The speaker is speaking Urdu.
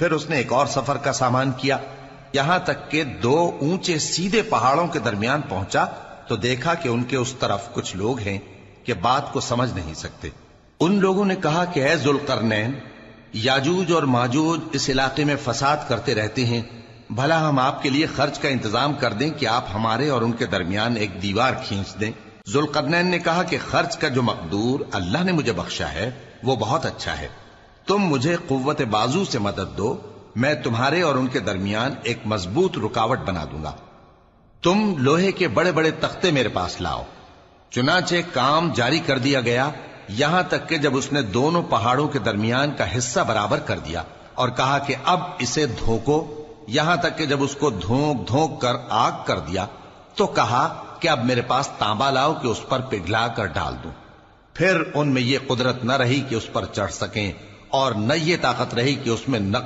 پھر اس نے ایک اور سفر کا سامان کیا، یہاں تک کہ 2 اونچے سیدھے پہاڑوں کے درمیان پہنچا تو دیکھا کہ ان کے اس طرف کچھ لوگ ہیں کہ بات کو سمجھ نہیں سکتے۔ ان لوگوں نے کہا کہ اے ذوالقرنین، یاجوج اور ماجوج اس علاقے میں فساد کرتے رہتے ہیں، بھلا ہم آپ کے لیے خرچ کا انتظام کر دیں کہ آپ ہمارے اور ان کے درمیان ایک دیوار کھینچ دیں۔ ذوالقرنین نے کہا کہ خرچ کا جو مقدور اللہ نے مجھے بخشا ہے وہ بہت اچھا ہے، تم مجھے قوت بازو سے مدد دو، میں تمہارے اور ان کے درمیان ایک مضبوط رکاوٹ بنا دوں گا۔ تم لوہے کے بڑے بڑے تختے میرے پاس لاؤ۔ چنانچہ کام جاری کر دیا گیا، یہاں تک کہ جب اس نے دونوں پہاڑوں کے درمیان کا حصہ برابر کر دیا اور کہا کہ اب اسے دھوکو، یہاں تک کہ جب اس کو دھونک دھونک کر آگ کر دیا تو کہا کہ اب میرے پاس تانبا لاؤ کہ اس پر پگھلا کر ڈال دوں۔ پھر ان میں یہ قدرت نہ رہی کہ اس پر چڑھ سکیں اور نہ یہ طاقت رہی کہ اس میں نقل